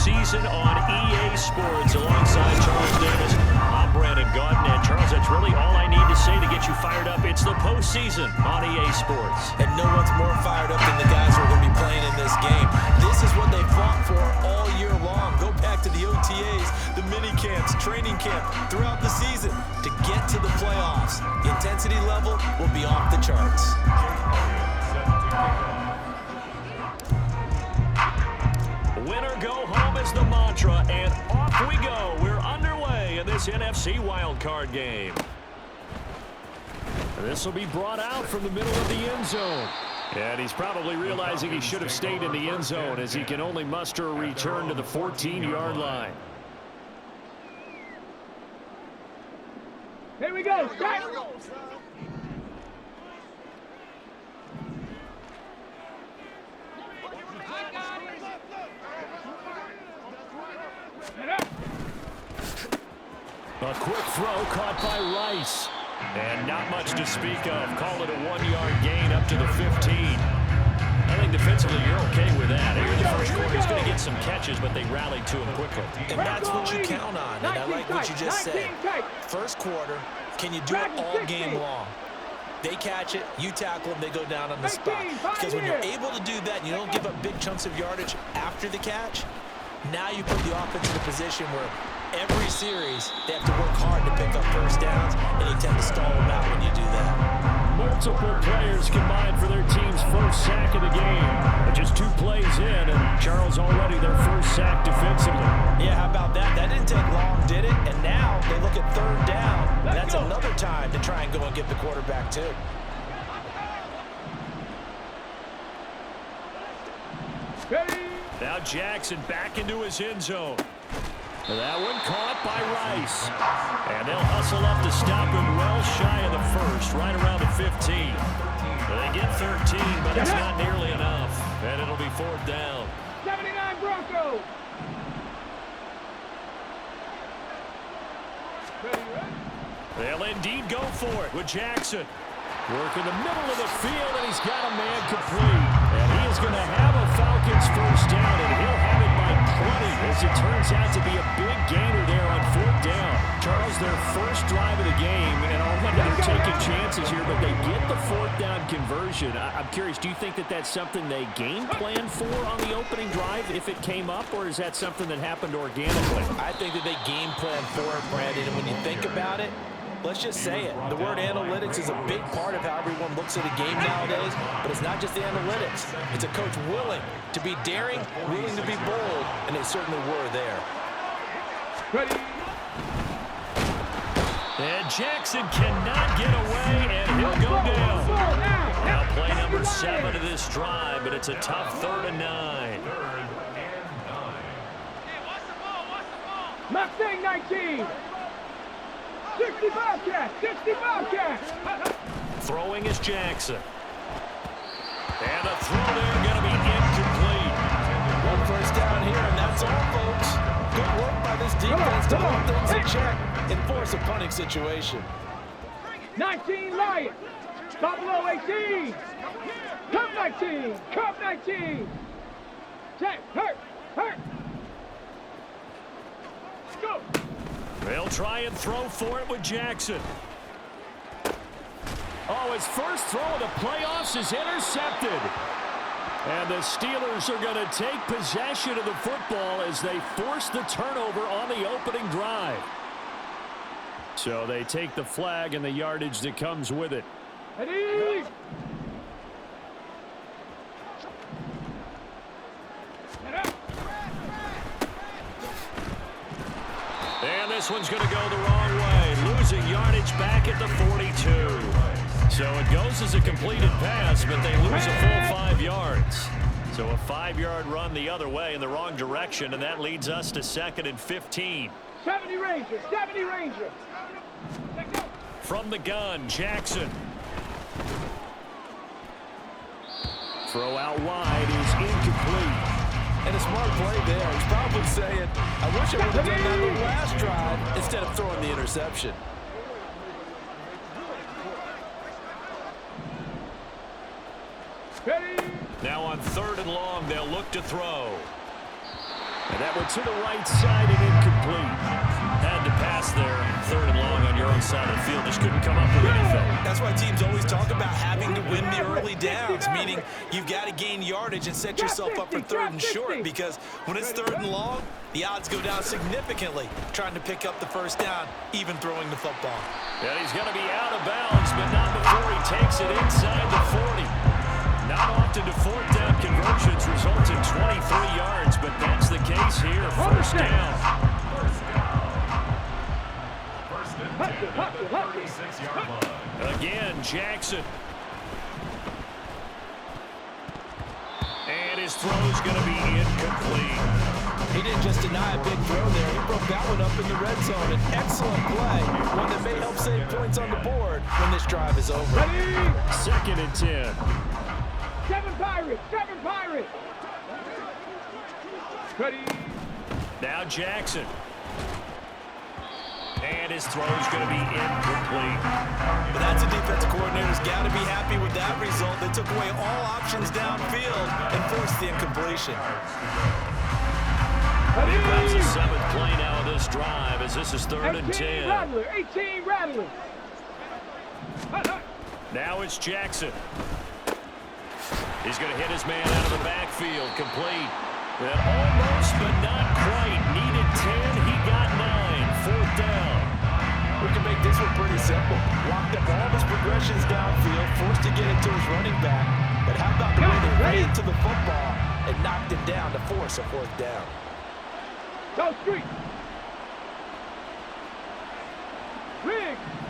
postseason on EA Sports. Alongside Charles Davis, I'm Brandon Gaudin. And Charles, that's really all I need to say to get you fired up. It's the postseason on EA Sports. And no one's more fired up than the guys who are going to be playing in this game. This is what they fought for all year long. Go back to the OTAs, the mini camps, training camp, throughout the season to get to the playoffs. The intensity level will be off the charts. Winner go home is the mantra, and off we go. We're underway in this NFC wildcard game. This will be brought out from the middle of the end zone. And he's probably realizing he should have stayed in the end zone as he can only muster a return to the 14-yard line. Here we go. Strike. A quick throw caught by Rice. And not much to speak of. Call it a 1-yard gain up to the 15. I think defensively you're okay with that. Here in the first quarter, he's going to get some catches, but they rallied to him quickly. And that's what you count on, and I like what you just said. First quarter, can you do it all game long? They catch it, you tackle them, they go down on the spot. Because when you're able to do that and you don't give up big chunks of yardage after the catch, now you put the offense in a position where every series they have to work hard to pick up first downs, and you tend to stall them out when you do that. Multiple players combined for their team's first sack of the game. But just 2 plays in, and Charles already their first sack defensively. Yeah, how about that? That didn't take long, did it? And now they look at third down. That's another time to try and go and get the quarterback, too. Now Jackson back into his end zone. That one caught by Rice. And they'll hustle up to stop him well shy of the first, right around the 15. They get 13, but it's not nearly enough. And it'll be 4th down. 79 Broncos. They'll indeed go for it with Jackson. Work in the middle of the field, and he's got a man complete. And he is going to have a Falcons first down, and he'll have it by 20, as it turns out to be a big gainer there on 4th down. Charles, their first drive of the game, and already they're taking chances here, but they get the 4th down conversion. I'm curious, do you think that that's something they game plan for on the opening drive if it came up, or is that something that happened organically? I think that they game plan for it, Brandon, and when you think about it, let's just say it. The word analytics is a big part of how everyone looks at a game nowadays, but it's not just the analytics. It's a coach willing to be daring, willing to be bold, and they certainly were there. Ready. And Jackson cannot get away, and he'll go down. Now play number 7 of this drive, but it's a tough 3rd and 9. Mustang 19. 65 catch, 65 catch. Throwing is Jackson. And the throw there going to be incomplete. 1 first down here, and that's all, folks. Good work by this defense to hold things in check and force a punting situation. 19 Lions. Top below 18. Cup 19. Cup 19. Jack, hurt. Go. They'll try and throw for it with Jackson. Oh, his first throw of the playoffs is intercepted. And the Steelers are going to take possession of the football as they force the turnover on the opening drive. So they take the flag and the yardage that comes with it. Ready. And this one's going to go the wrong way, losing yardage back at the 42. So it goes as a completed pass, but they lose a full 5 yards. So a 5-yard run the other way in the wrong direction, and that leads us to 2nd and 15. 70 Rangers, 70 Rangers. From the gun, Jackson. Throw out wide is incomplete. And a smart play there. He's probably saying, I wish I would have done that the last drive instead of throwing the interception. Now on 3rd and long, they'll look to throw. And that went to the right side and incomplete. Had to pass there, 3rd and long on your own side of the field. Just couldn't come up with anything. That's why teams always talk about having to win the early downs, meaning you've got to gain yardage and set yourself up for 3rd and short, because when it's 3rd and long, the odds go down significantly trying to pick up the 1st down, even throwing the football. Yeah, he's going to be out of bounds, but not before he takes it inside the 40. Not often do 4th down conversions result in 23 yards, but that's the case here. 1st down. Again, Jackson. And his throw's going to be incomplete. He didn't just deny a big throw there. He broke that one up in the red zone. An excellent play, one that may help save points on the board when this drive is over. Ready? 2nd and 10. 7 Pirates, 7 Pirates. Ready? Now Jackson. And his throw's going to be incomplete. But that's a defensive coordinator's got to be happy with that result. They took away all options downfield and forced the incompletion. Here comes the 7th play now of this drive, as this is 3rd and 10. Rattler, 18 Rattler. Now it's Jackson. He's going to hit his man out of the backfield, complete. That almost, but not quite. Needed 10, he got 9. 4th down. We can make this one pretty simple. Locked up all of his progressions downfield, forced to get it to his running back. But how about the way they ran to the football and knocked him down to force a 4th down? Go street.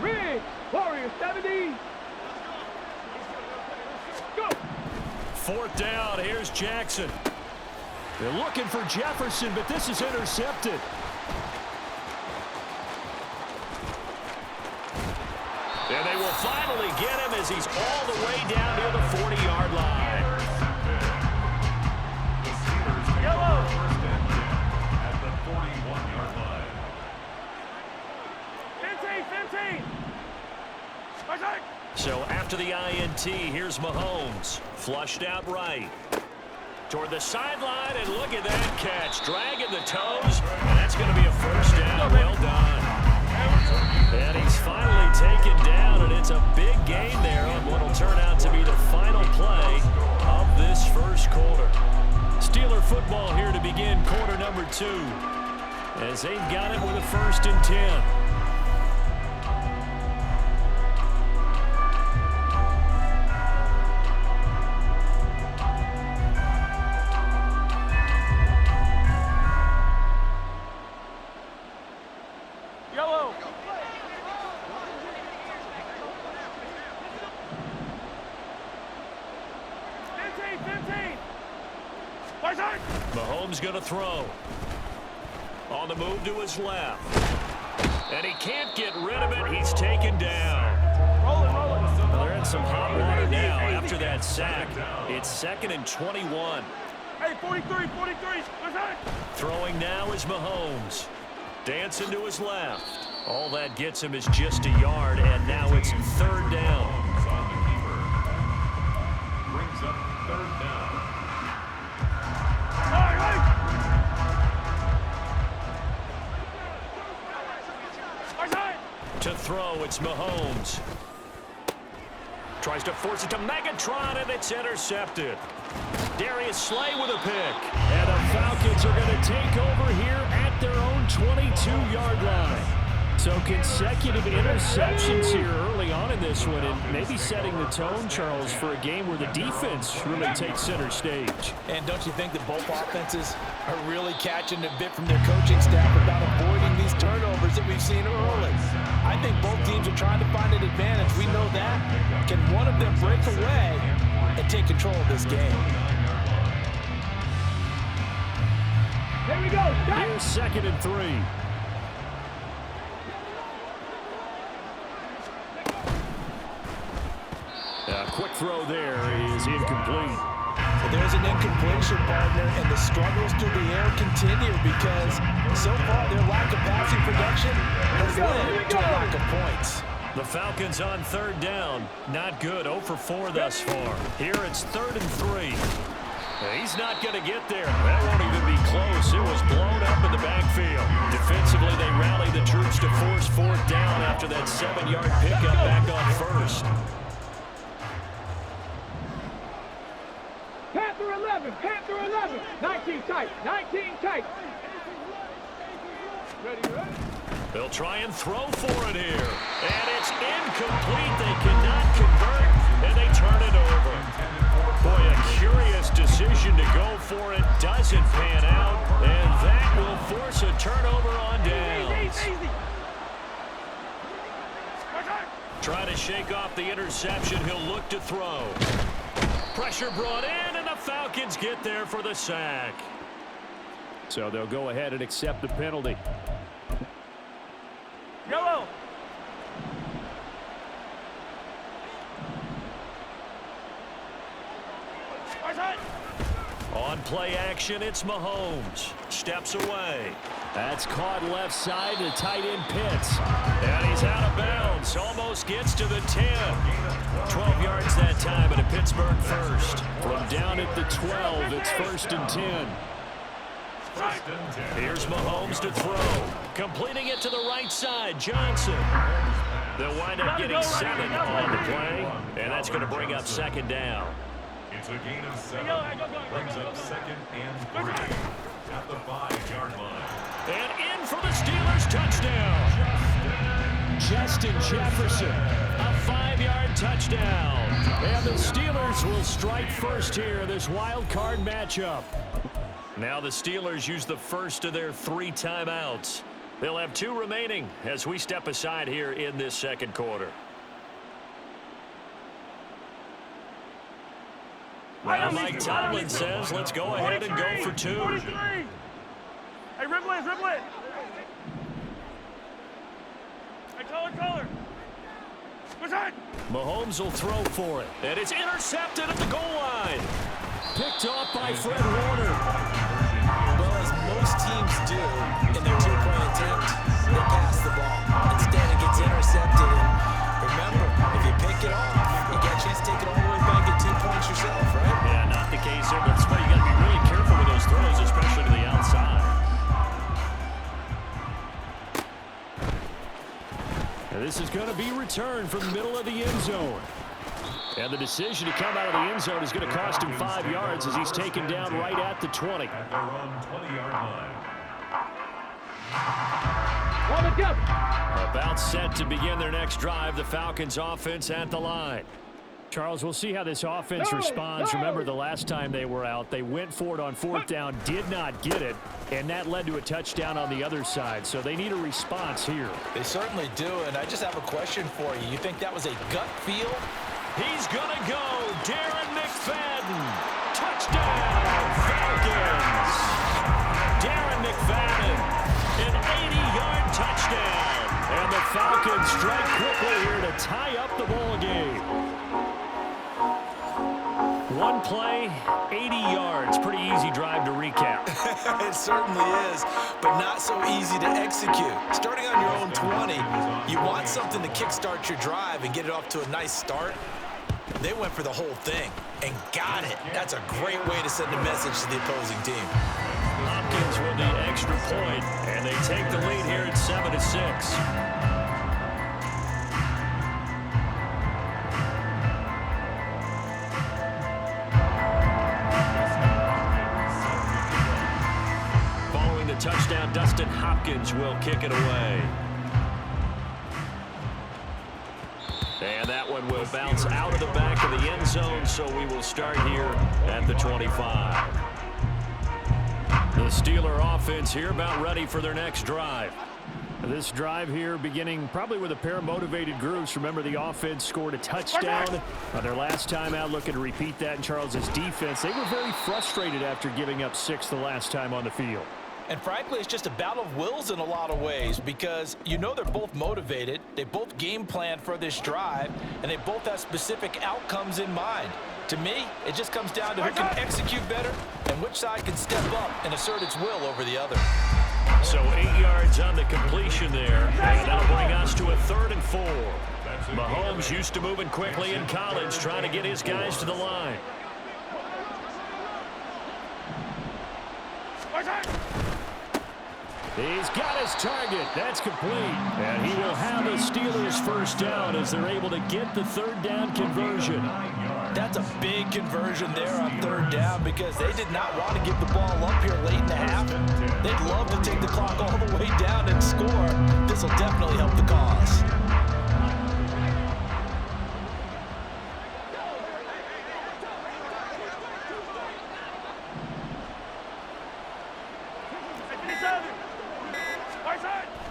Riggs, Warrior 70. Go. 4th down, here's Jackson. They're looking for Jefferson, but this is intercepted. And they will finally get him as he's all the way down near the 40-yard line. Yellow. At the 41-yard line. 15. So after the INT, here's Mahomes. Flushed out right. Toward the sideline, and look at that catch. Dragging the toes, and that's going to be a 1st down. Well done. And he's finally taken down, and it's a big gain there on what will turn out to be the final play of this 1st quarter. Steeler football here to begin quarter number 2, as they've got it with a 1st and 10. Mahomes going to throw. On the move to his left. And he can't get rid of it. He's taken down. Well, they're in some hot water now after that sack. It's 2nd and 21. Hey, 43. Throwing now is Mahomes. Dancing to his left. All that gets him is just a yard, and now it's 3rd down. Brings up 3rd down. To throw, it's Mahomes. Tries to force it to Megatron, and it's intercepted. Darius Slay with a pick. And the Falcons are going to take over here at their own 22-yard line. So consecutive interceptions here early on in this one, and maybe setting the tone, Charles, for a game where the defense really takes center stage. And don't you think that both offenses are really catching a bit from their coaching staff about avoiding these turnovers that we've seen early? I think both teams are trying to find an advantage. We know that. Can one of them break away and take control of this game? Here we go. Here's 2nd and 3. A quick throw there is incomplete. So there's an incompletion, partner, and the struggles through the air continue because so far their lack of passing production has led to a lack of points. The Falcons on 3rd down. Not good. 0 for 4 thus far. Here it's 3rd and 3. He's not going to get there. That won't even be close. close. It was blown up in the backfield. Defensively, they rallied the troops to force fourth down after that 7-yard pickup back on first. Panther 11, Panther 11. 19 tight, 19 tight. Ready, ready? They'll try and throw for it here. And it's incomplete. They cannot convert, and they turn it over. Boy, a curious decision to go for it. Doesn't pan out, and that will force a turnover on downs. Easy. Trying to shake off the interception. He'll look to throw. Pressure brought in, and the Falcons get there for the sack. So they'll go ahead and accept the penalty. Yellow. On play action, it's Mahomes. Steps away. That's caught left side to tight end Pitts. And he's out of bounds. Almost gets to the 10. 12 yards that time, and a Pittsburgh first. From down at the 12, it's 1st and 10. Here's Mahomes to throw. Completing it to the right side, Johnson. They'll wind up getting 7 on the play, and that's going to bring up 2nd down. It's a gain of 7. Brings up 2nd and 3 at the 5-yard line. And in for the Steelers, touchdown. Justin Jefferson, a 5-yard touchdown. And the Steelers will strike first here in this wild card matchup. Now the Steelers use the first of their 3 timeouts. They'll have 2 remaining as we step aside here in this 2nd quarter. Well, Mike Tomlin says, let's go ahead and go for 2. 43. Hey, Ribble it. Hey, color. What's that? Mahomes will throw for it. And it's intercepted at the goal line. Picked off by Fred Warner. Well, as most teams do in their 2-point attempt, they pass the ball. Instead, it gets intercepted. And remember, if you pick it off, you get a chance to take it all the way back at 2 points yourself, right? Yeah, not the case here, but that's why you got to be really careful with those throws, especially to the outside. And this is going to be returned from the middle of the end zone. And the decision to come out of the end zone is going to cost him 5 yards as he's taken down right at the 20. At their own 20-yard line. About set to begin their next drive, the Falcons offense at the line. Charles, we'll see how this offense responds. Remember, the last time they were out, they went for it on 4th down, did not get it, and that led to a touchdown on the other side. So they need a response here. They certainly do, and I just have a question for you. You think that was a gut feel? He's going to go. Darren McFadden. Touchdown, Falcons. Darren McFadden, an 80-yard touchdown. And the Falcons strike quickly here to tie up the ball game. 1 play, 80 yards. Pretty easy drive to recap. It certainly is, but not so easy to execute. Starting on your own 20, you want something to kickstart your drive and get it off to a nice start. They went for the whole thing and got it. That's a great way to send a message to the opposing team. Hopkins with the extra point, and they take the lead here at 7-6. Following the touchdown, Dustin Hopkins will kick it away. And that one will bounce out of the back of the end zone, so we will start here at the 25. The Steeler offense here about ready for their next drive. This drive here beginning probably with a pair of motivated groups. Remember, the offense scored a touchdown on their last time out, looking to repeat that in Charles's defense. They were very frustrated after giving up 6 the last time on the field. And frankly, it's just a battle of wills in a lot of ways because you know they're both motivated, they both game plan for this drive, and they both have specific outcomes in mind. To me, it just comes down to who can execute better and which side can step up and assert its will over the other. So 8 yards on the completion there, and that'll bring us to a 3rd and 4. Mahomes used to moving quickly in college, trying to get his guys to the line. He's got his target. That's complete. And he will have the Steelers first down as they're able to get the third down conversion. That's a big conversion there on third down because they did not want to give the ball up here late in the half. They'd love to take the clock all the way down and score. This will definitely help the cause.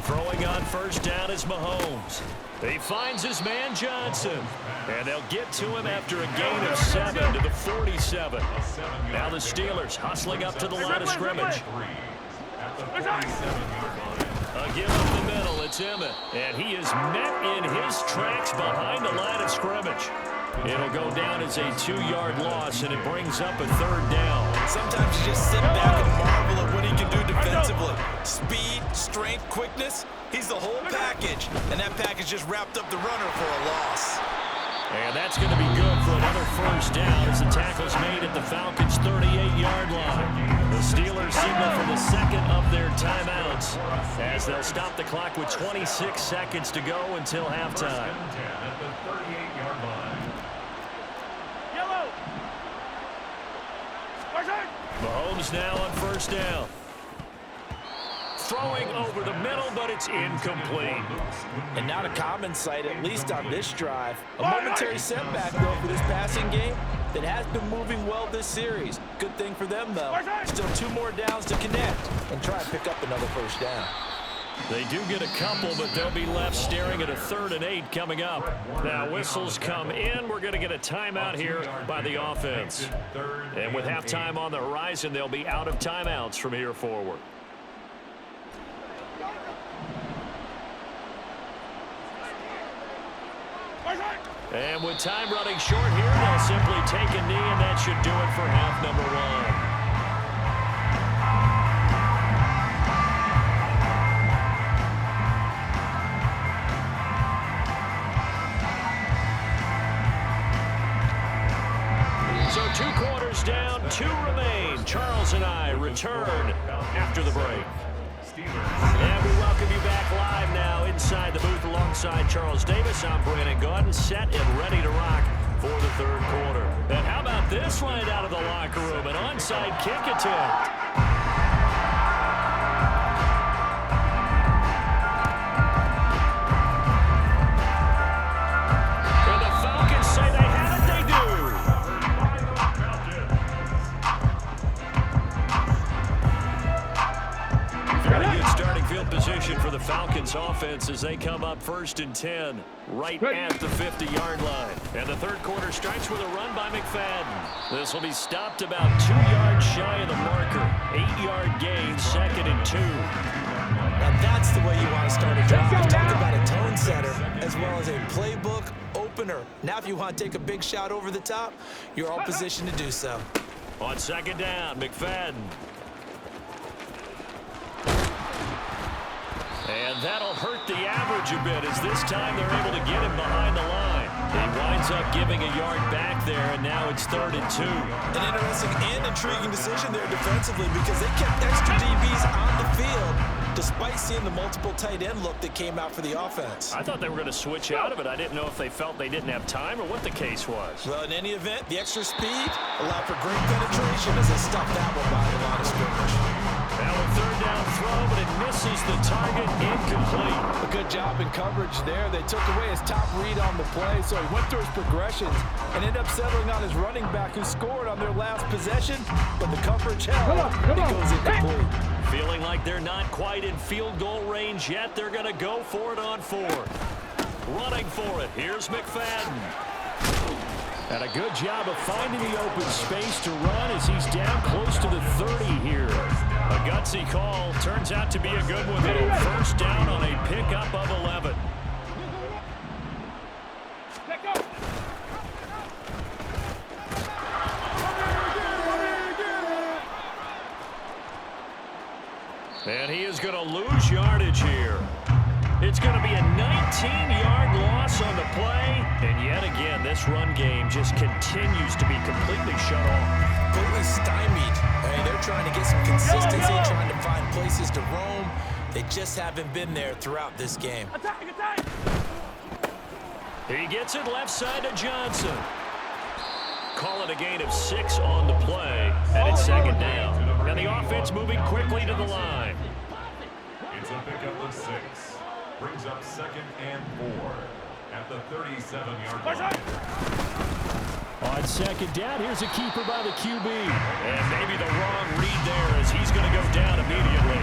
Throwing on first down is Mahomes. He finds his man Johnson. And they'll get to him after a gain of 7 to the 47. Now the Steelers hustling up to the line of scrimmage. Again up the middle, it's Emmett. And he is met in his tracks behind the line of scrimmage. It'll go down as a 2-yard loss, and it brings up a third down. Sometimes you just sit back and marvel at what he can do defensively. Speed, strength, quickness, he's the whole package. And that package just wrapped up the runner for a loss. And that's going to be good for another first down as the tackle's made at the Falcons' 38-yard line. The Steelers signal for the second of their timeouts as they'll stop the clock with 26 seconds to go until halftime. Mahomes now on first down. Throwing over the middle, but it's incomplete. And not a common sight, at least on this drive. A momentary setback, though, for this passing game that has been moving well this series. Good thing for them, though. Still 2 more downs to connect and try and pick up another first down. They do get a couple, but they'll be left staring at a 3rd and 8 coming up. Now whistles come in. We're going to get a timeout here by the offense. And with halftime on the horizon, they'll be out of timeouts from here forward. And with time running short here, they'll simply take a knee, and that should do it for half number 1. So 2 quarters down, 2 remain. Charles and I return after the break. And we welcome you back live now inside the booth alongside Charles Davis. I'm Brandon Gaudin, set and ready to rock for the 3rd quarter. And how about this line out of the locker room? An onside kick attempt. And the Falcons say they had it, they do. Very good starting field position for the Falcons offense as they come up 1st and 10 right at the 50-yard line. And the 3rd quarter starts with a run by McFadden. This will be stopped about 2 yards shy of the marker. 8-yard gain, 2nd and 2. Now that's the way you want to start a drive. Talk about a tone setter as well as a playbook opener. Now if you want to take a big shot over the top, you're all positioned to do so. On 2nd down, McFadden. And that'll hurt the average a bit as this time they're able to get him behind the line. He winds up giving a yard back there, and now it's 3rd and 2. An interesting and intriguing decision there defensively because they kept extra DBs on the field despite seeing the multiple tight end look that came out for the offense. I thought they were going to switch out of it. I didn't know if they felt they didn't have time or what the case was. Well, in any event, the extra speed allowed for great penetration as they stuffed that one by the line of scrimmage. Now a 3rd down throw, but it misses the target, incomplete. A good job in coverage there. They took away his top read on the play, so he went through his progressions and ended up settling on his running back who scored on their last possession, but the coverage held, and it goes incomplete. Feeling like they're not quite in field goal range yet, they're going to go for it on 4th. Running for it, here's McFadden. And a good job of finding the open space to run as he's down close to the 30 here. A gutsy call turns out to be a good one, though. 1st down on a pickup of 11. And he is going to lose yardage here. It's going to be a 19-yard loss on the play. And yet again, this run game just continues to be completely shut off. Completely stymied. Hey, they're trying to get some consistency, places to roam. They just haven't been there throughout this game. Attack, attack! He gets it left side to Johnson. Call it a gain of 6 on the play, and it's second down. And the offense moving quickly to the line. It's a pickup of 6. Brings up 2nd and 4 at the 37-yard line. On second down, here's a keeper by the QB. And maybe the wrong read there as he's going to go down immediately.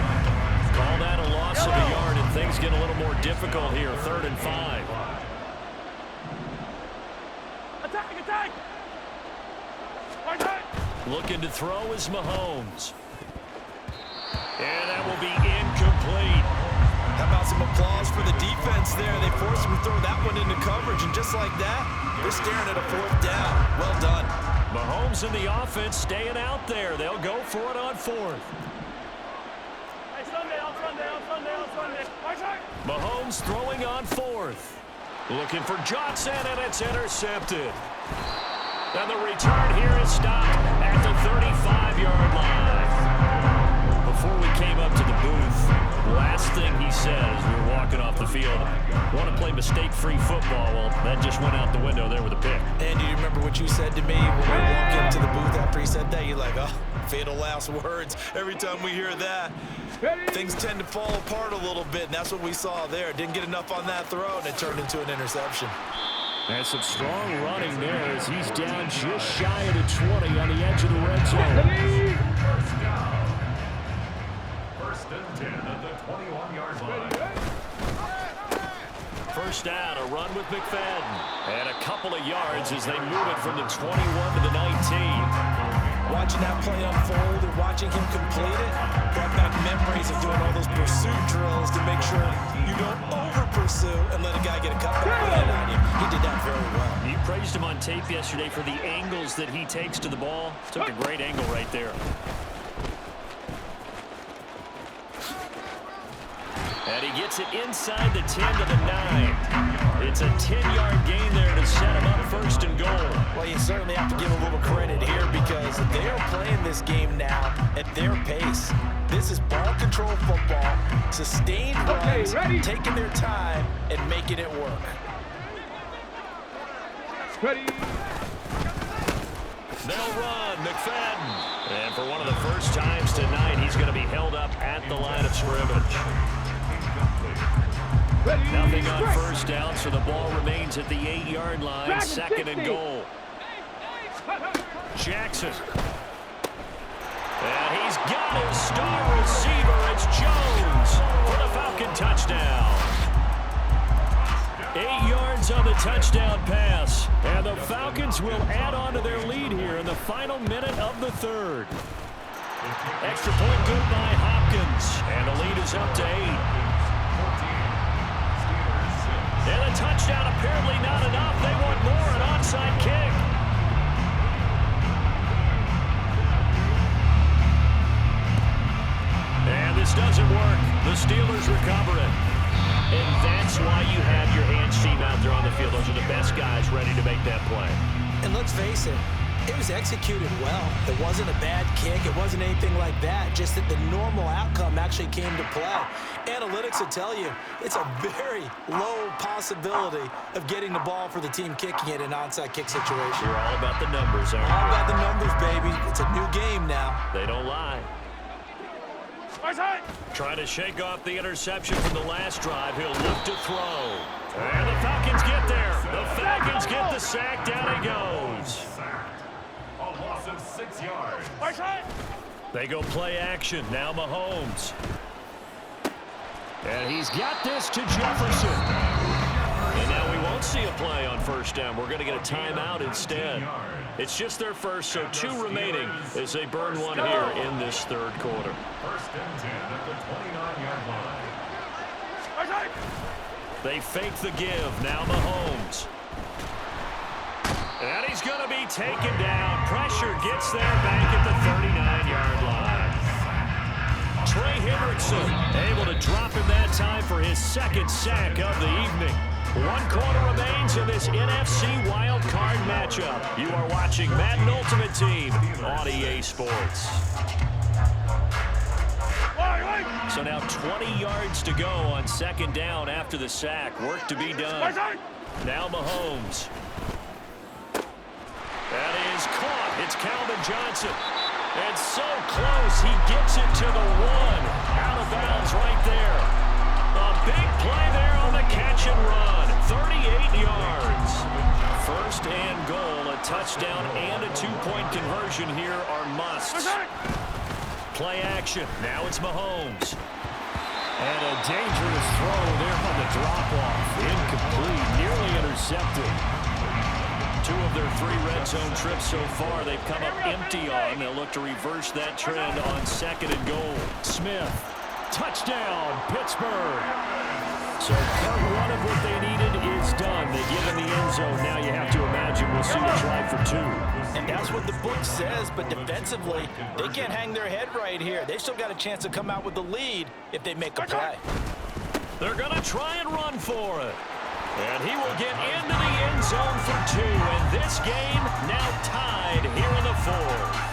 Call that a loss of a yard, and things get a little more difficult here. 3rd and 5. Attack, attack! Looking to throw is Mahomes. And that will be incomplete. How about some applause for the defense there? They forced him to throw that one into coverage, and just like that, they're staring at a 4th down. Well done. Mahomes and the offense staying out there. They'll go for it on 4th. Hey, Sunday. Mahomes throwing on 4th. Looking for Johnson, and it's intercepted. And the return here is stopped at the 35-yard line. Before we came up to the booth, last thing he said as we were walking off the field, want to play mistake-free football. Well, that just went out the window there with a pick. And do you remember what you said to me when we walked into the booth after he said that? You're like, oh, fatal last words. Every time we hear that, things tend to fall apart a little bit, and that's what we saw there. Didn't get enough on that throw, and it turned into an interception. And some strong running there as he's down just shy of the 20 on the edge of the red zone. First down. 1st and 10 at the 21-yard line. First down, a run with McFadden. And a couple of yards as they move it from the 21 to the 19. Watching that play unfold and watching him complete it brought back memories of doing all those pursuit drills to make sure you don't over-pursue and let a guy get a cutback land on you. He did that very well. You praised him on tape yesterday for the angles that he takes to the ball. Took a great angle right there. And he gets it inside the 10 to the 9. It's a 10-yard gain there to set him up 1st and goal. Well, you certainly have to give a little credit here because they are playing this game now at their pace. This is ball control football, sustained runs, taking their time and making it work. Ready. They'll run, McFadden. And for one of the first times tonight, he's going to be held up at the line of scrimmage. Nothing on first down, so the ball remains at the 8-yard line. 2nd and goal. Jackson. And he's got his star receiver. It's Jones for the Falcon touchdown. 8 yards on the touchdown pass. And the Falcons will add on to their lead here in the final minute of the 3rd. Extra point good by Hopkins. And the lead is up to 8. And a touchdown apparently not enough. They want more, an onside kick. And this doesn't work. The Steelers recover it. And that's why you have your hands team out there on the field. Those are the best guys ready to make that play. And let's face it, it was executed well. It wasn't a bad kick. It wasn't anything like that. Just that the normal outcome actually came to play. Analytics will tell you it's a very low possibility of getting the ball for the team kicking it in an onside kick situation. You're all about the numbers, aren't you? All about the numbers, baby. It's a new game now. They don't lie. Trying to shake off the interception from the last drive. He'll look to throw. And the Falcons get there. The Falcons get the sack. Down he goes. A loss of 6 yards. They go play action. Now Mahomes. And he's got this to Jefferson. And now we won't see a play on first down. We're going to get a timeout instead. It's just their first, so 2 remaining as they burn one here in this 3rd quarter. 1st and 10 at the 29-yard line. They fake the give. Now Mahomes. And he's going to be taken down. Pressure gets there back at the 39-yard line. Trey Hendrickson able to drop him that time for his 2nd sack of the evening. 1 quarter remains in this NFC Wild Card matchup. You are watching Madden Ultimate Team on EA Sports. So now 20 yards to go on second down after the sack. Work to be done. Now Mahomes. That is caught. It's Calvin Johnson. And so close, he gets it to the 1. Out of bounds right there. A big play there on the catch and run. 38 yards. First and goal, a touchdown and a two-point conversion here are musts. Play action. Now it's Mahomes. And a dangerous throw there on the drop-off. Incomplete, nearly intercepted. 2 of their 3 red zone trips so far they've come up empty on. They'll look to reverse that trend on second and goal. Smith, touchdown, Pittsburgh. So part 1 of what they needed is done. They get in the end zone. Now you have to imagine we'll see a try for 2. And that's what the book says, but defensively, they can't hang their head right here. They've still got a chance to come out with the lead if they make a play. They're going to try and run for it. And he will get into the end zone for 2. And this game now tied here in the 4th.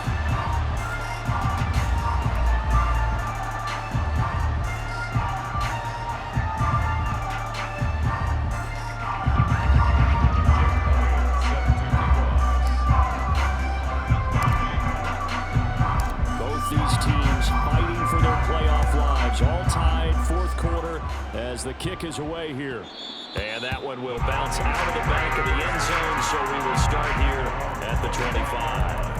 All tied, 4th quarter as the kick is away here. And that one will bounce out of the back of the end zone, so we will start here at the 25.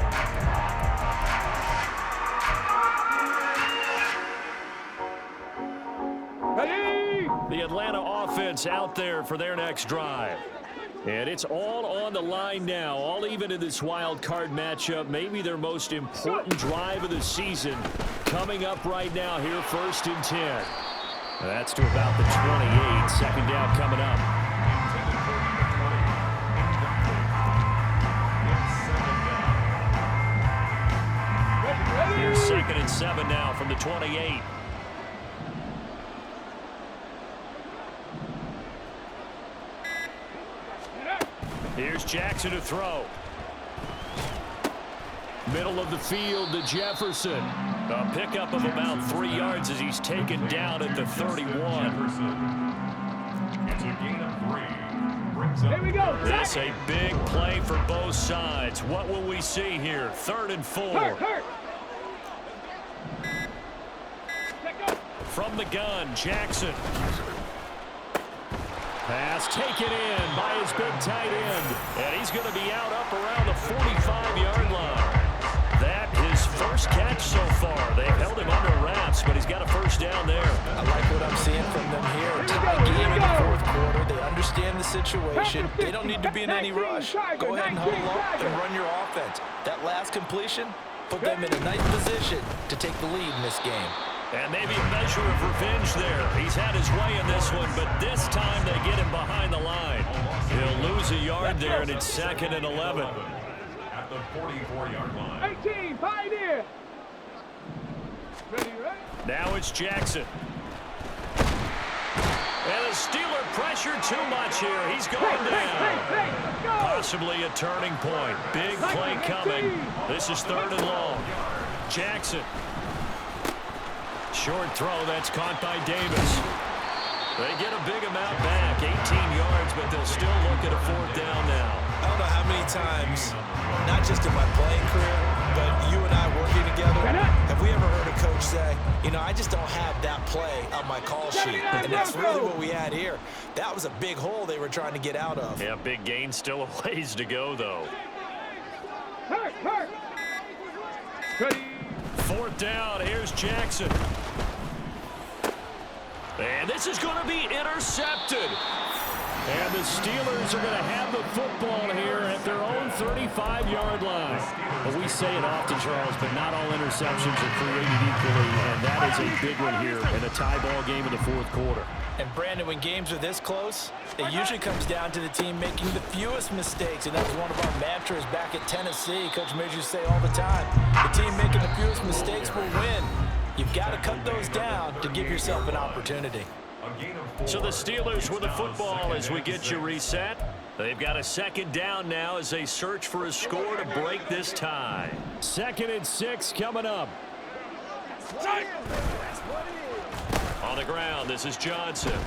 Ready? The Atlanta offense out there for their next drive. And it's all on the line now, all even in this wild card matchup. Maybe their most important drive of the season coming up right now here, 1st and 10. That's to about the 28. Second down coming up. Here's 2nd and 7 now from the 28. Here's Jackson to throw. Middle of the field to Jefferson. A pickup of about 3 yards as he's taken down at the 31. It's a gain of 3. Here we go. That's a big play for both sides. What will we see here? 3rd and 4. From the gun, Jackson. Pass taken in by his big tight end. And he's going to be out up around the 45-yard line. That his first catch so far. They've held him under wraps, but he's got a first down there. I like what I'm seeing from them here. Tie game in the 4th quarter. They understand the situation. They don't need to be in any rush. Go ahead and huddle up and run your offense. That last completion put them in a nice position to take the lead in this game. And maybe a measure of revenge there. He's had his way in this one, but this time they get him behind the line. He'll lose a yard there, and it's 2nd and 11. At the 44-yard line. 18, Pioneer. Ready? Now it's Jackson. And the Steeler pressure too much here. He's going down. Possibly a turning point. Big play coming. This is 3rd and long. Jackson. Short throw, that's caught by Davis. They get a big amount back, 18 yards, but they'll still look at a 4th down now. I don't know how many times, not just in my playing career, but you and I working together, have we ever heard a coach say, you know, I just don't have that play on my call sheet. And that's really what we had here. That was a big hole they were trying to get out of. Yeah, big gain, still a ways to go, though. Ready? 4th down, here's Jackson. And this is going to be intercepted. And the Steelers are going to have the football here at their own 35-yard line. Well, we say it often, Charles, but not all interceptions are created equally, and that is a big one here in a tie ball game in the 4th quarter. And, Brandon, when games are this close, it usually comes down to the team making the fewest mistakes, and that was one of our mantras back at Tennessee. Coach Major used to say all the time, the team making the fewest mistakes will win. You've got to cut those down to give yourself an opportunity. So the Steelers with the football as we get you reset. They've got a 2nd down now as they search for a score to break this tie. 2nd and 6 coming up. On the ground, this is Johnson.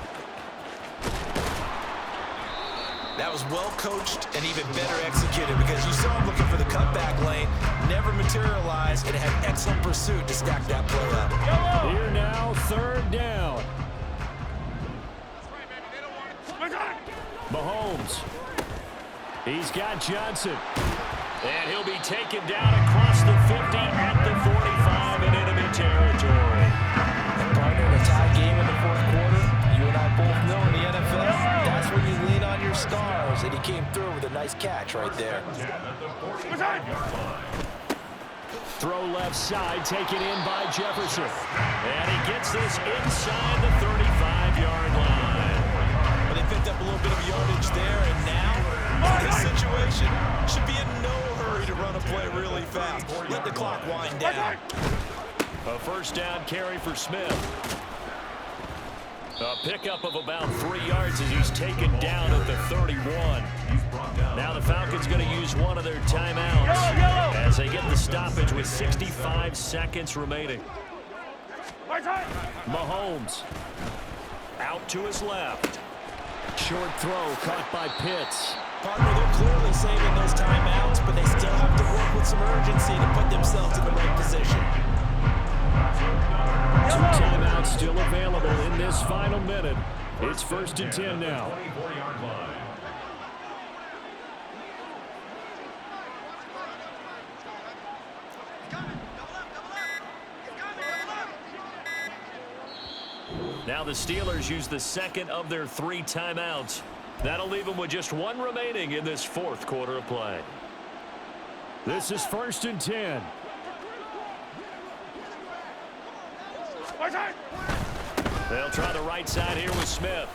That was well coached and even better executed because you saw him looking for the cutback lane, never materialized, and had excellent pursuit to stack that play up. Here now, third down. Mahomes. He's got Johnson. And he'll be taken down across the 50 at the 45 in enemy territory. Partner, in a tie game in the fourth quarter, you and I both know in the NFL, that's when you lean on your stars, and he came through with a nice catch right there. Throw left side, taken in by Jefferson. And he gets this inside the 35-yard line. But they picked up a little bit of yardage there, and now, in this situation, should be in no hurry to run a play really fast. Let the clock wind down. A first down carry for Smith. A pickup of about 3 yards as he's taken down at the 31. Now the Falcons going to use one of their timeouts as they get the stoppage with 65 seconds remaining. Mahomes out to his left. Short throw caught by Pitts. Partner, they're clearly saving those timeouts, but they still have to work with some urgency to put themselves in the right position. 2 timeouts still available in this final minute. It's 1st and 10 now. Now the Steelers use the second of their 3 timeouts. That'll leave them with just 1 remaining in this 4th quarter of play. This is 1st and 10. They'll try the right side here with Smith.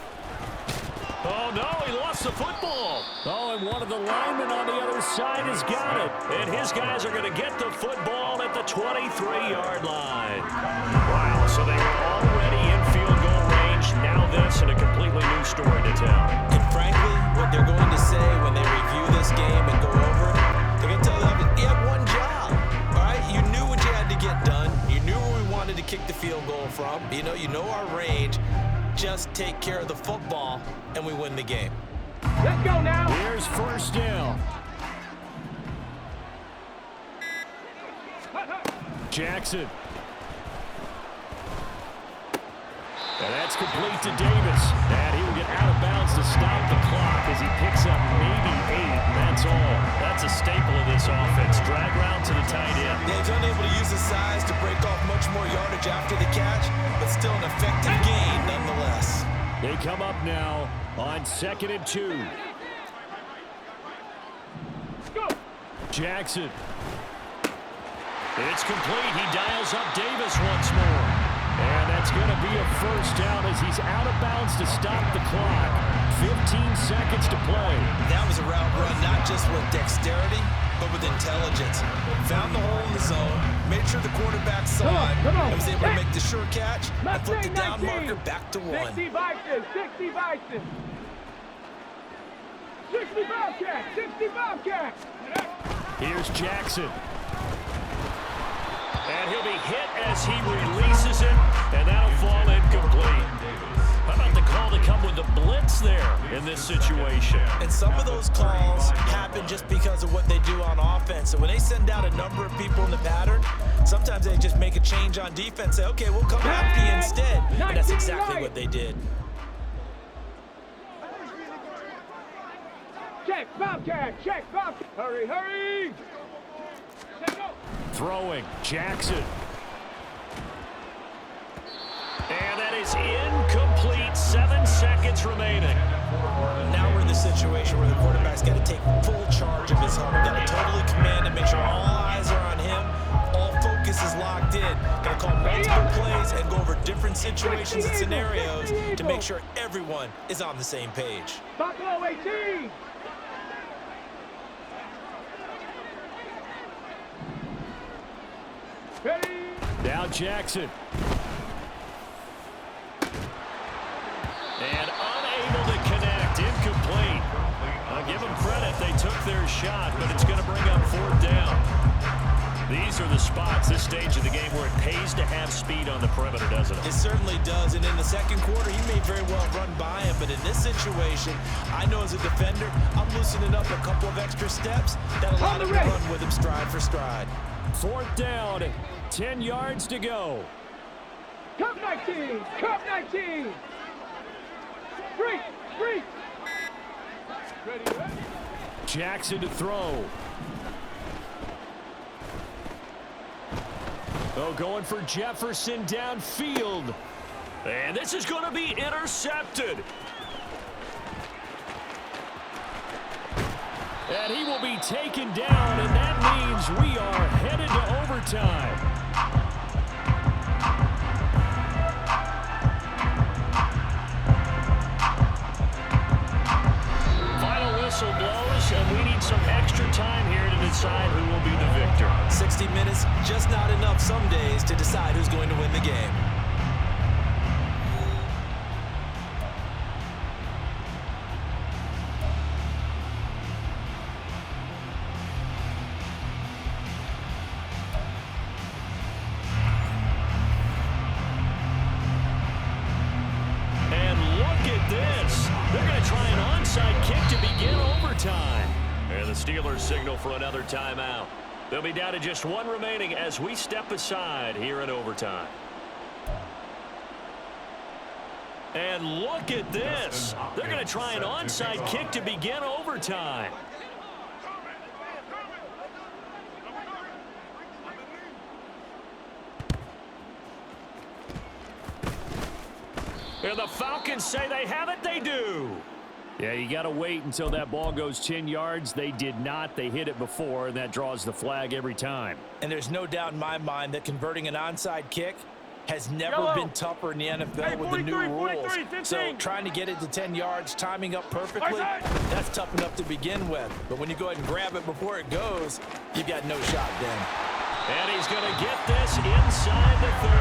Oh, no, he lost the football. Oh, and one of the linemen on the other side has got it. And his guys are going to get the football at the 23-yard line. Wow, so they were already in field goal range. Now this and a completely new story to tell. And frankly, what they're going to say when they review this game and go over it, they're going to tell them, you had one job. All right, you knew what you had to get done. You knew where we wanted to kick the field goal from. You know our range. Just take care of the football, and we win the game. Let's go now. Here's first down. Jackson. And that's complete to Davis. And he will get out of bounds to stop the clock as he picks up maybe 8, and that's all. That's a staple of this offense. Drag route to the tight end. Yeah, he's unable to use his size to break off much more yardage after the catch, but still an effective gain nonetheless. They come up now on 2nd and 2. Go. Jackson. It's complete. He dials up Davis once more. And that's going to be a first down as he's out of bounds to stop the clock. 15 seconds to play. That was a route run, not just with dexterity, but with intelligence. Found the hole in the zone, made sure the quarterback saw it, and was able to make the sure catch and put the down marker back to 1. 60 Vikings, 60 Vikings. 60 Bobcats, 60 Bobcats. Here's Jackson. And he'll be hit as he releases it, and that'll fall incomplete. How about the call to come with the blitz there in this situation? And some of those calls happen just because of what they do on offense. So when they send out a number of people in the pattern, sometimes they just make a change on defense, say, okay, we'll come after you instead. And that's exactly what they did. Check, Bobcat, check, Bobcat. Hurry, hurry. Throwing, Jackson. And that is incomplete. 7 seconds remaining. Now we're in the situation where the quarterback's got to take full charge of his home. Got to totally command and make sure all eyes are on him. All focus is locked in. Got to call multiple plays and go over different situations and scenarios to make sure everyone is on the same page. Buffalo 18. Ready. Now Jackson. And unable to connect. Incomplete. I'll give them credit. They took their shot, but it's going to bring up 4th down. These are the spots, this stage of the game, where it pays to have speed on the perimeter, doesn't it? It certainly does, and in the second quarter, he may very well run by him, but in this situation, I know as a defender, I'm loosening up a couple of extra steps that allow him to run with him stride for stride. 4th down, 10 yards to go. Cup 19, Cup 19. Free. Ready. Jackson to throw. Oh, going for Jefferson downfield. And this is going to be intercepted. And he will be taken down, and that means we are headed to overtime. Final whistle blows, and we need some extra time here to decide who will be the victor. 60 minutes, just not enough some days to decide who's going to win the game. The Steelers signal for another timeout. They'll be down to just one remaining as we step aside here in overtime. And look at this. They're going to try an onside kick to begin overtime. And the Falcons say they have it. They do. Yeah, you got to wait until that ball goes 10 yards. They did not. They hit it before, and that draws the flag every time. And there's no doubt in my mind that converting an onside kick has never been tougher in the NFL with the new rules. So trying to get it to 10 yards, timing up perfectly, that's tough enough to begin with. But when you go ahead and grab it before it goes, you've got no shot then. And he's going to get this inside the 30.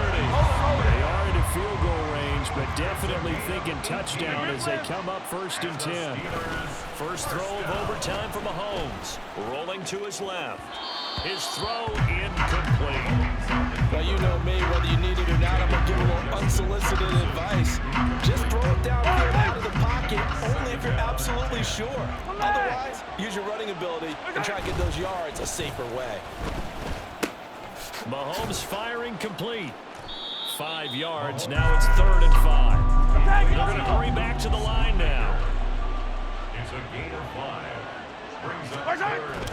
They are in a field goal range, but definitely thinking touchdown as they come up 1st and 10. First throw of overtime for Mahomes. Rolling to his left. His throw incomplete. Well, you know me, whether you need it or not, I'm going to give a little unsolicited advice. Just throw it downfield out of the pocket, only if you're absolutely sure. Otherwise, use your running ability and try to get those yards a safer way. Mahomes firing complete. 5 yards. Now it's 3rd and 5. They're going to hurry back to the line now. It's a gain of 5. Brings up 3rd and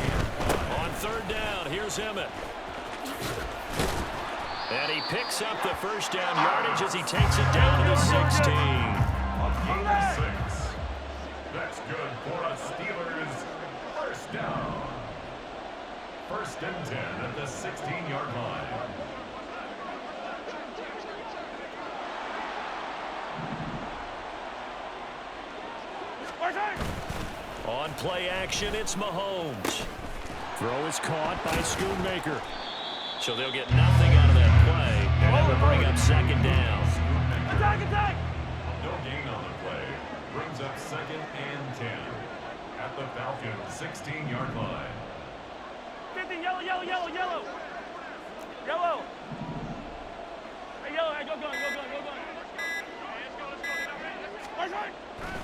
5. On 3rd down, here's Emmett. And he picks up the first down yardage as he takes it down to the 16. A gain of 6. That's good for a Steelers first down. 1st and 10 at the 16-yard line. On play action, it's Mahomes. Throw is caught by Schoonmaker. So they'll get nothing out of that play, and that will bring up 2nd down. Attack! No gain on the play. Brings up 2nd and 10 at the Falcons' 16-yard line. 50, yellow. Hey, yellow, go.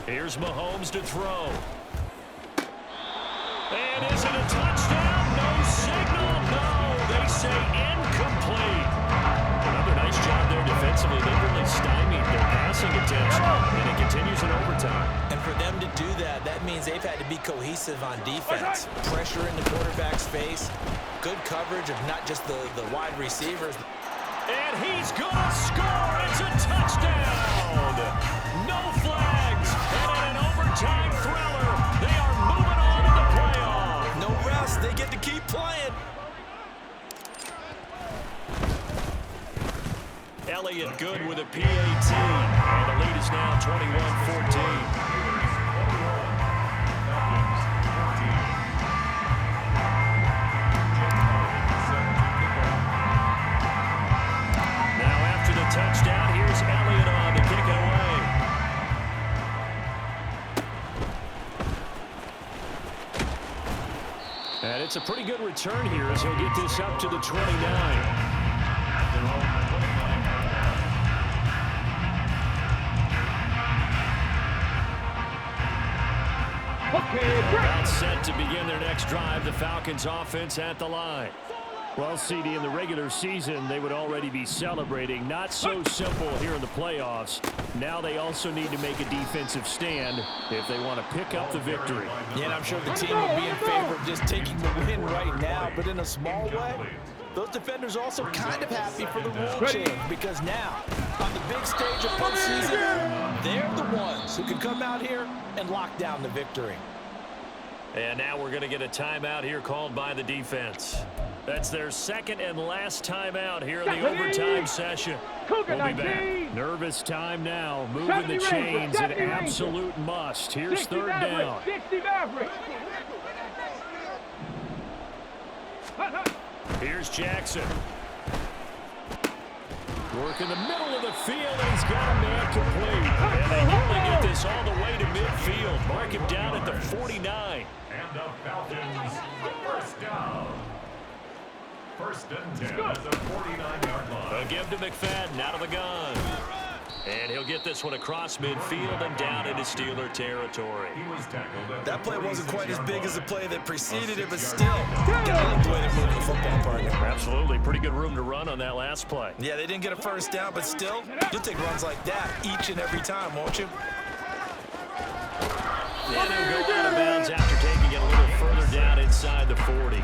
Here's Mahomes to throw. And is it a touchdown? No signal. No, they say incomplete. Another nice job there defensively. They really stymied their passing attempts, and it continues in overtime. And for them to do that, that means they've had to be cohesive on defense. Pressure in the quarterback's face. Good coverage of not just the wide receivers. And he's going to score. It's a touchdown. No flags. And in an overtime thriller, they are moving on to the playoff. No rest. They get to keep playing. Elliott good with a PAT. And the lead is now 21-14. Touchdown. Here's Elliott on to kick it away. And it's That's a pretty good return here as he'll get this up to the 29. About set to begin their next drive, the Falcons offense at the line. Well, CD, in the regular season, they would already be celebrating. Not so simple here in the playoffs. Now they also need to make a defensive stand if they want to pick up the victory. Yeah, and I'm sure the team would be in favor of just taking the win right now, but in a small way, those defenders are also kind of happy for the rule change because now, on the big stage of postseason, they're the ones who can come out here and lock down the victory. And now we're going to get a timeout here called by the defense. That's their second and last timeout here in the overtime session. We'll be back. Nervous time now. Moving the chains, an absolute must. Here's third down. Here's Jackson. Work in the middle of the field, and he's got a man complete. And they nearly get this all the way to midfield. Mark him down at the 49. And the Falcons, first down. First and 10 at the 49-yard line. They'll give to McFadden out of the gun. And he'll get this one across midfield and down into Steeler territory. That play wasn't quite as big as the play that preceded it, but still, gotta like the way they're moving the football, partner. Absolutely. Pretty good room to run on that last play. Yeah, they didn't get a first down, but still, you'll take runs like that each and every time, won't you? And he'll go out of bounds after taking it a little further down inside the 40.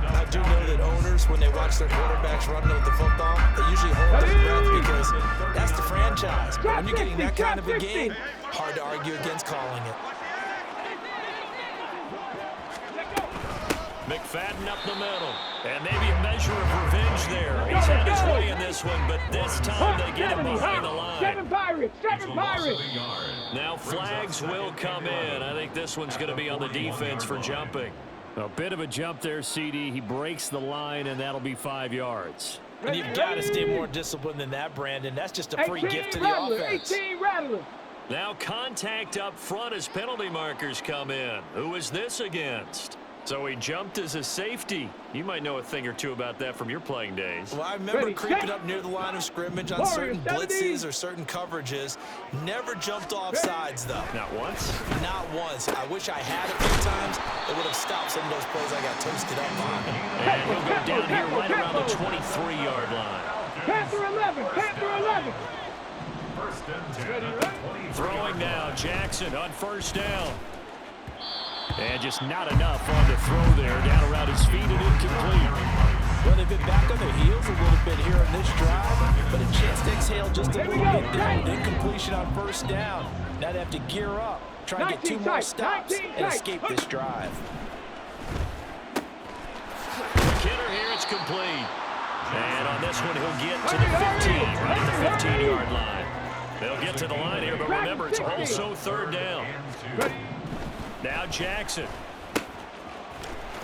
I do know that owners, when they watch their quarterbacks running with the football, they usually hold their breath because that's the franchise. But when you're getting that kind of a game, hard to argue against calling it. McFadden up the middle. And maybe a measure of revenge there. He's had his way in this one, but this time they get him behind the line. Seven Pirates. Now flags will come in. I think this one's going to be on the defense for jumping. A bit of a jump there, CD. He breaks the line, and that'll be 5 yards. And you've got to stay more disciplined than that, Brandon. That's just a free gift to the offense. 18 Rattler. Now contact up front as penalty markers come in. Who is this against? So he jumped as a safety. You might know a thing or two about that from your playing days. Well, I remember creeping up near the line of scrimmage on certain blitzes or certain coverages. Never jumped off sides, though. Not once? Not once. I wish I had a few times. It would have stopped some of those plays I got toasted up on. And he'll go down here right around the 23-yard line. Panther 11. First and 10 at the 20. Throwing now, Jackson on first down. And just not enough on the throw there. Down around his feet and incomplete. Well, they've been back on their heels a little bit here in this drive, but a chance to exhale just a little bit there. Incompletion on first down. Now they have to gear up, try and get 2 more stops and escape this drive. Kidder here, it's complete. And on this one, he'll get to the 15, right at the 15-yard line. They'll get to the line here, but remember, it's also third down. Now Jackson.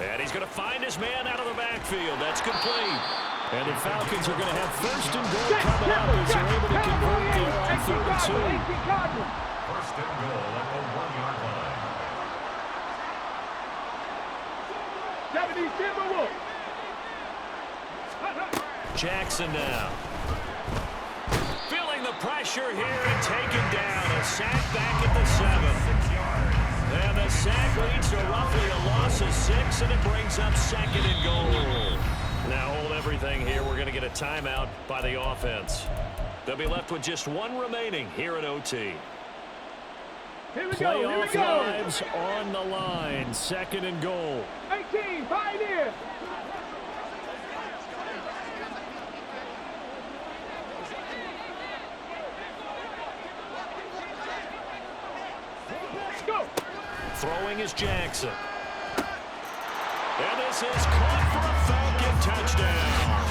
And he's going to find his man out of the backfield. That's complete. And the Falcons are going to have first and goal coming up as they're able to convert there on 3rd and 2. First and goal at the 1-yard line. Jackson now. Feeling the pressure here and taken down. A sack back at the 7. And the sack leads to roughly a loss of 6, and it brings up 2nd and goal. Now hold everything here. We're going to get a timeout by the offense. They'll be left with just 1 remaining here at OT. Playoff lives on the line. 2nd and goal. 18, Pioneer. Throwing is Jackson. And this is caught for a Falcon touchdown.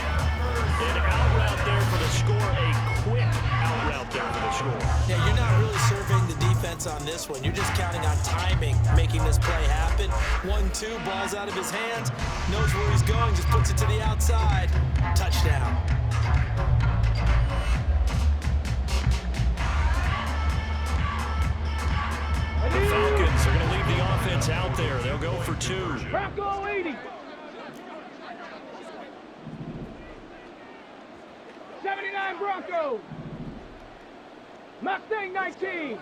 An out route there for the score. A quick out route there for the score. Yeah, you're not really surveying the defense on this one. You're just counting on timing, making this play happen. 1-2, ball's out of his hands. Knows where he's going, just puts it to the outside. Touchdown. The Falcons are going to leave the offense out there. They'll go for 2. Bronco 80. 9 Broncos. Mustang 19.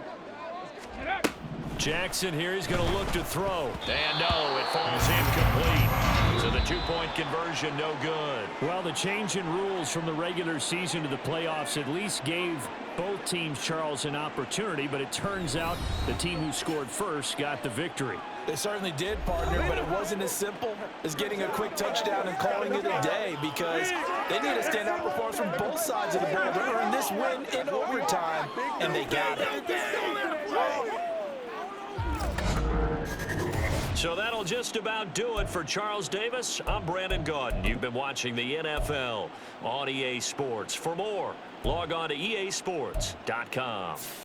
Jackson here, he's going to look to throw. And no, it falls incomplete. So the two-point conversion, no good. Well, the change in rules from the regular season to the playoffs at least gave both teams, Charles, an opportunity, but it turns out the team who scored first got the victory. They certainly did, partner, but it wasn't as simple as getting a quick touchdown and calling it a day, because they need a standout performance from both sides of the ball to earn this win in overtime, and they got it. So that'll just about do it for Charles Davis. I'm Brandon Gaudin. You've been watching the NFL on EA Sports. For more, log on to easports.com.